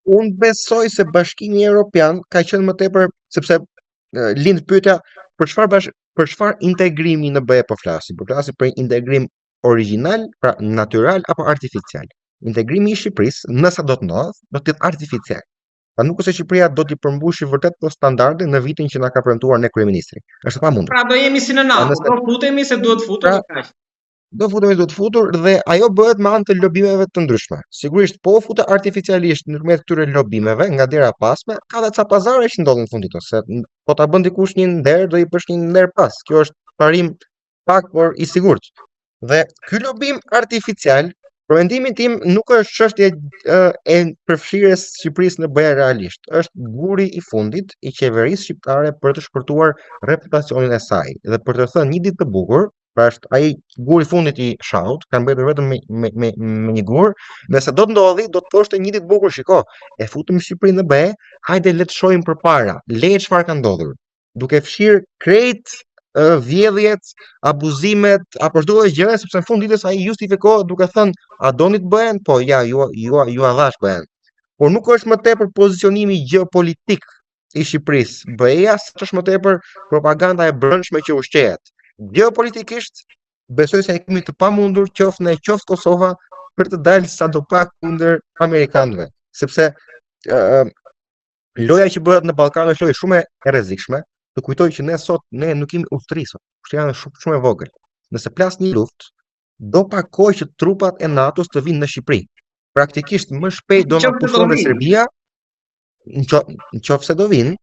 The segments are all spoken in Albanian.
Unë besoj se Bashkimi Evropian ka qenë më tepër sepse lind pyetja për çfarë integrimi në BE po flasim? Po flasim për integrim origjinal, pra natyral apo artificial. Integrimi i Shqipërisë, nëse do të ndodh, do të jetë artificial. Pa nuk është se Shqipëria do t'i përmbushë vërtet po standarde në vitin që na ka premtuar ne kryeministri. Është pamundur. Pra do jemi si në NATO, do futemi se duhet futur kaq. Do futur dhe ajo bëhet me anë të lobimeve të ndryshme. Sigurisht po futet artificialisht nëpërmjet këtyre lobimeve nga dera pasme, ka edhe ca pazare që ndodhin në fundit ose po ta bën dikush një nder do i bësh një nder pas. Kjo është parim pak por i sigurt. Dhe ky lobim artificial, për mendimin tim, nuk është çështje e përfshirjes së Shqipërisë në BE realisht. Është guri i fundit i qeverisë shqiptare për të shpërtuar reputacionin e saj dhe për të thënë një ditë të bukur. Pra është ai guri i fundit i shahut, ka mbetur vetëm me një gur. Nëse do të ndodhi, do të thoshte një ditë bukur, shiko, e futëm Shqipërinë në BE, hajde le të shohim përpara, le çfarë ka ndodhur. Duke fshirë krejt vjedhjet, abuzimet, apo çdo lloj gjëre, sepse në fund ditës ai justifikohet duke thënë, a doni të bëhen? Po ja, ju dhash bëhen. Por nuk është më tepër pozicionimi gjeopolitik i Shqipërisë BE-ja, sa është më tepër propaganda e brendshme që ushqehet. Geopolitikisht, besoj se kemi të pamundur qoftë ne qoftë Kosova për të dalë sadopak kundër amerikanëve, sepse loja që bëhet në Ballkan është lojë shumë e rrezikshme. Të kujtoj që ne nuk kemi ushtri sot, ushtria është shumë e vogël. Nëse plas një luftë, do pa kohë që trupat e NATO-s të vinë në Shqipëri. Praktikisht më shpejt do na pushtonte Serbia, nëse do vinë.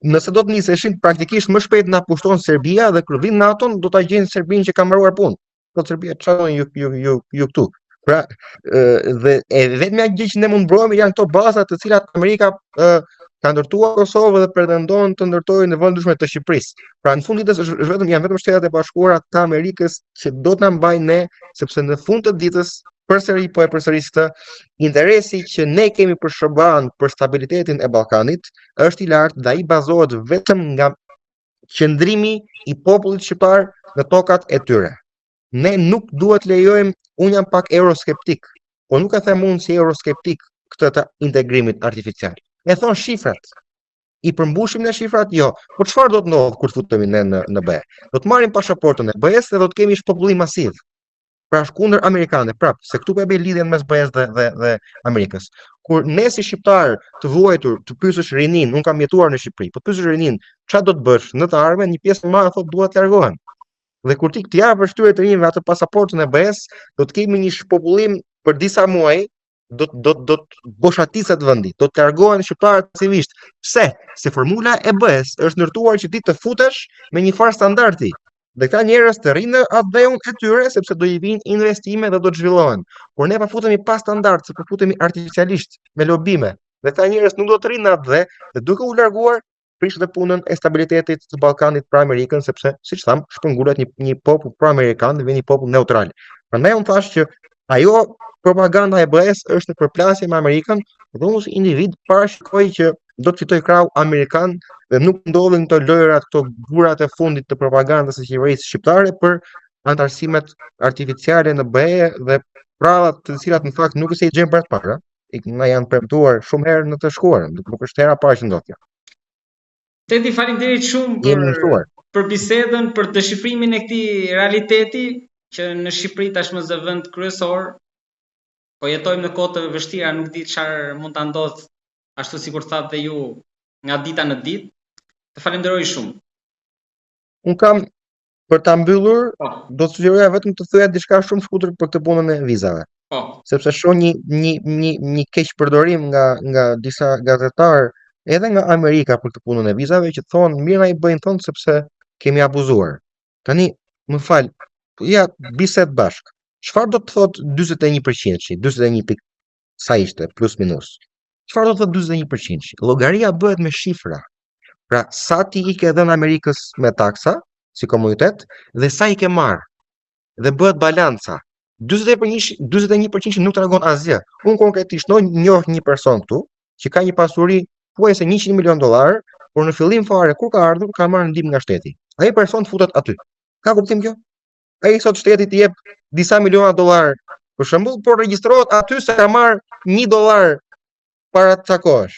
Nëse do të niseshin, praktikisht më shpejt na pushton Serbia dhe kur vin NATO do ta gjejnë Serbinë që ka mbaruar punë. Po Serbia çfarë ju këtu. Pra, dhe vetmja gjë që ne mund mbrojmë janë këto baza të cilat Amerika ka ndërtuar Kosovë dhe pretendon të ndërtojë në vende ndryshme të Shqipërisë. Pra në fund ditës janë vetëm Shtetet e Bashkuara të Amerikës që do të na mbajnë ne, sepse në fund të ditës përsëri po e përsëris këtë, interesi që ne kemi për SBA-n për stabilitetin e Ballkanit është i lartë dhe ai bazohet vetëm nga qëndrimi i popullit shqiptar në tokat e tyre. Ne nuk duhet lejojmë, unë jam pak euroskeptik, po nuk e them unë si euroskeptik këtë të integrimit artificial. E thon shifrat. I përmbushim në shifrat? Jo. Po çfarë do të ndodhë kur futemi ne në BE? Do të marrim pasaportën e BE-s dhe do të kemi shpopullim masiv. Pra është kundër amerikane, prap, se këtu po e bëj lidhjen mes BE-s dhe Amerikës. Kur ne si shqiptar të vuajtur, të pyesësh rinin, unë kam jetuar në Shqipëri, po të pyesësh rinin, çfarë do të bësh? Në të ardhmen një pjesë e madhe thotë dua të largohem. Dhe kur ti të japësh këtyre të rinjve atë pasaportën e BE-s, do të kemi një shpopullim për disa muaj, do të boshatiset vendi, do të largohen shqiptarët masivisht. Pse? Se formula e BE-s është ndërtuar që ti të futesh me një farë standardi. Dhe këta njerëz të rinë atë dheun e tyre sepse do i vinë investime dhe do të zhvillohen. Por ne pa futemi pa standard, se po futemi artificialisht me lobime. Dhe këta njerëz nuk do të rinë atë dhe duke u larguar prish dhe punën e stabilitetit të Ballkanit për Amerikën, sepse siç tham, shpërngulet një popull pro-amerikan dhe vjen një popull neutral. Prandaj unë thash që ajo propaganda e BE-s është në përplasje me Amerikën, dhe unë si individ parashikoj që do të fitoj krau amerikan dhe nuk ndodhin këto lojrat, këto gurat e fundit të propagandës së qeverisë shqiptare për antarësimet artificiale në BE dhe prallat të cilat në fakt nuk është se i gjejmë për të parë, na janë premtuar shumë herë në të shkuarën, nuk është hera parë që ndodh kjo. Tedi, faleminderit shumë për bisedën, për dëshifrimin e këtij realiteti që në Shqipëri tashmë është vend kryesor. Po jetojmë në kohë të vështira, nuk di çfarë mund ta ndodh, ashtu sikur thatë dhe ju, nga dita në ditë. Të falenderoj shumë. Un kam për ta mbyllur, do të sugjeroja vetëm të thoya diçka shumë shkurtër për këtë punën e vizave. Sepse shoh një keq përdorim nga disa gazetarë edhe nga Amerika për këtë punën e vizave që thonë mirë na i bëjnë thonë sepse kemi abuzuar. Tani, më fal, ja bised bashk. Çfarë do të thotë 41%, 41 sa ishte plus minus? Çfarë do të thotë 41%? Llogaria bëhet me shifra. Pra, sa ti i ke dhënë Amerikës me taksa si komunitet dhe sa i ke marr. Dhe bëhet balanca. 41% nuk tregon asgjë. Unë konkretisht njoh një person këtu që ka një pasuri thuajse $100 milion, por në fillim fare kur ka ardhur ka marrë ndihmë nga shteti. Ai person futet aty. Ka kuptim kjo? Ai sot shteti t'i jep disa miliona dollar për shembull, por regjistrohet aty se ka marrë $1 para të takohesh.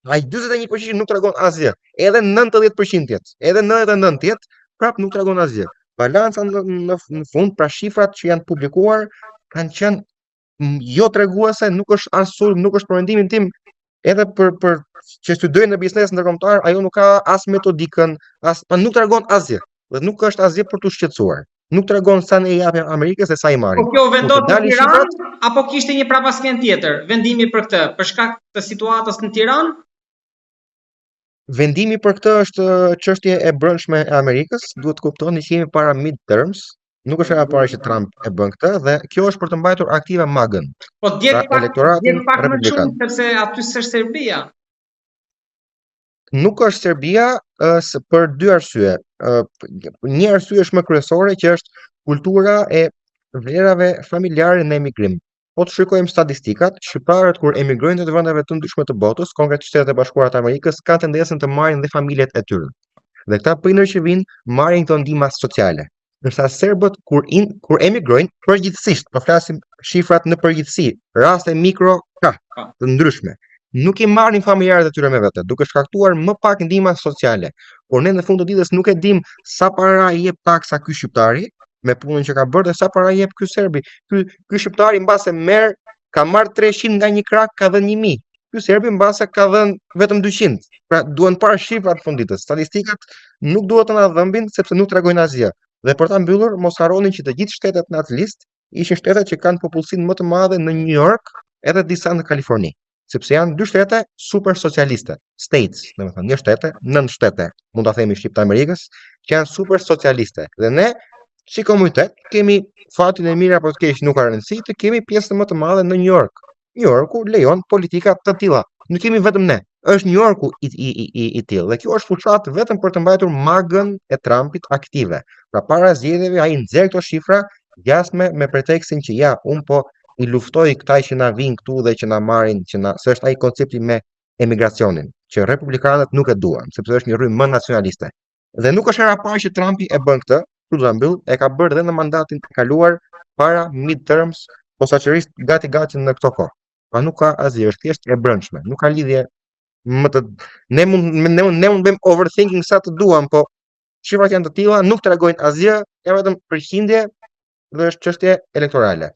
Ai 41% nuk tregon asgjë. Edhe 90% edhe 99% prap nuk tregon asgjë. Balanca në fund, pra shifrat që janë publikuar kanë qenë jo treguese, nuk është as sulm, nuk është për mendimin tim, edhe për që studiojnë në biznes ndërkombëtar, ajo nuk ka as metodikën, nuk tregon asgjë. Dhe nuk është asgjë për të shqetësuar. Nuk tregon sa ne i japim Amerikës dhe sa i marrin. Po kjo vendos në Tiranë apo kishte një prapasken tjetër? Vendimi për këtë, për shkak të situatës në Tiranë? Vendimi për këtë është çështje e brendshme e Amerikës, duhet të kuptoni që jemi para midterms, nuk është e para që Trump e bën këtë dhe kjo është për të mbajtur aktive MAGA-n. Po djet pak më shumë sepse aty s'është Serbia. Nuk është Serbia për dy arsye. Një arsye është më kryesore që është kultura e vlerave familjare në emigrim. Po të shikojmë statistikat, shqiptarët kur emigrojnë të vendeve të ndryshme të botës, konkretisht Shtetet e Bashkuara të Amerikës, kanë tendencën të marrin dhe familjet e tyre. Dhe këta prindër që vinë marrin këto ndihma sociale. Ndërsa serbët kur emigrojnë, përgjithsisht, po flasim shifrat në përgjithësi, raste mikro ka të ndryshme. Nuk i marrin familjarët e tyre me vete, duke shkaktuar më pak ndihma sociale. Por ne në fund të ditës nuk e dim sa para i jep taksa ky shqiptari me punën që ka bërë dhe sa para i jep ky serbi. Ky shqiptari mbase ka marrë 300 nga një krak, ka dhënë 1000. Ky serbi mbase ka dhënë vetëm 200. Pra duhen parë shifrat funditës. Statistikat nuk duhet të na dhëmbin sepse nuk tregojnë asgjë. Dhe për ta mbyllur, mos harroni që të gjithë shtetet në atë listë ishin shtetet që kanë popullsinë më të madhe në New York, edhe disa në Kaliforni. Sepse janë dy shtete super socialiste, states, domethënë, një shtete, 9 shtete, mund ta themi shqip të Amerikës, që janë super socialiste. Dhe ne, si komunitet, kemi fatin e mirë apo të keq, nuk ka rëndësi, të kemi pjesën më të madhe në New York. New Yorku lejon politika të tilla. Nuk kemi vetëm ne, është New Yorku i tillë. Dhe kjo është fushat vetëm për të mbajtur MAGA-n e Trumpit aktive. Pra para zgjedhjeve ai nxjerr këto shifra jashtme me pretekstin që ja, un po i luftoi këta që na vinë këtu dhe që na marrin, se është ai koncepti me emigracionin, që republikanët nuk e duan, sepse është një rrymë më nacionaliste. Dhe nuk është hera e parë që Trumpi e bën këtë, e ka bërë dhe në mandatin e kaluar para midterms, posaçërisht gati në këto kohë. Pa nuk ka asgjë, është thjesht e brendshme, nuk ka lidhje më të ne mund bëjmë overthinking sa të duam, po shifrat janë të tilla, nuk tregojnë asgjë, janë vetëm përqindje dhe është çështje elektorale.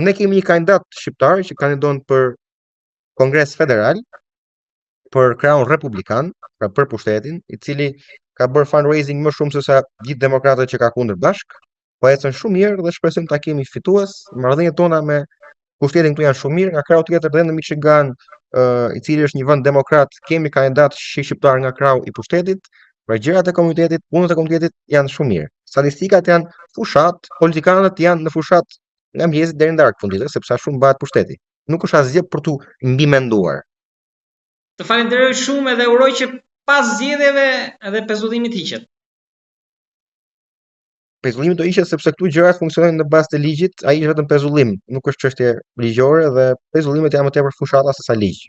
Ne kemi një kandidat shqiptar që kandidon për Kongres Federal, për krahun republikan, pra për pushtetin, i cili ka bërë fundraising më shumë se sa gjithë demokratët që ka kundër bashk, po ecën shumë mirë dhe shpresojmë ta kemi fitues. Marrëdhëniet tona me pushtetin këtu janë shumë mirë, nga krahu tjetër dhe në Michigan, i cili është një vend demokrat, kemi kandidat shqiptar nga krahu i pushtetit, pra gjërat e komunitetit, punët e komunitetit janë shumë mirë. Statistikat janë fushat, politikanët janë në fushat nga mëngjesi deri në darkë fundit, sepse shumë bëhet pushteti. Nuk është asgjë për tu mbimenduar. Të falenderoj shumë edhe uroj që pas zgjedhjeve edhe pezullimi të hiqet. Pezullimi do hiqet sepse këtu gjërat funksionojnë në bazë të ligjit, ai është vetëm pezullim, nuk është çështje ligjore dhe pezullimet janë më tepër fushata se sa ligj.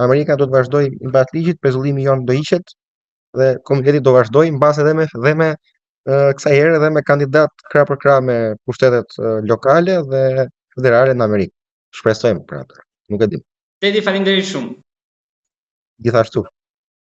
Amerika do të vazhdojë mbas ligjit, pezullimi jon do hiqet dhe komiteti do vazhdojë mbas edhe me kësaj herë dhe me kandidat krah për krah me pushtetet lokale dhe federale në Amerikë. Shpresojmë për atë. Nuk e dim. Tedi, faleminderit shumë. Gjithashtu.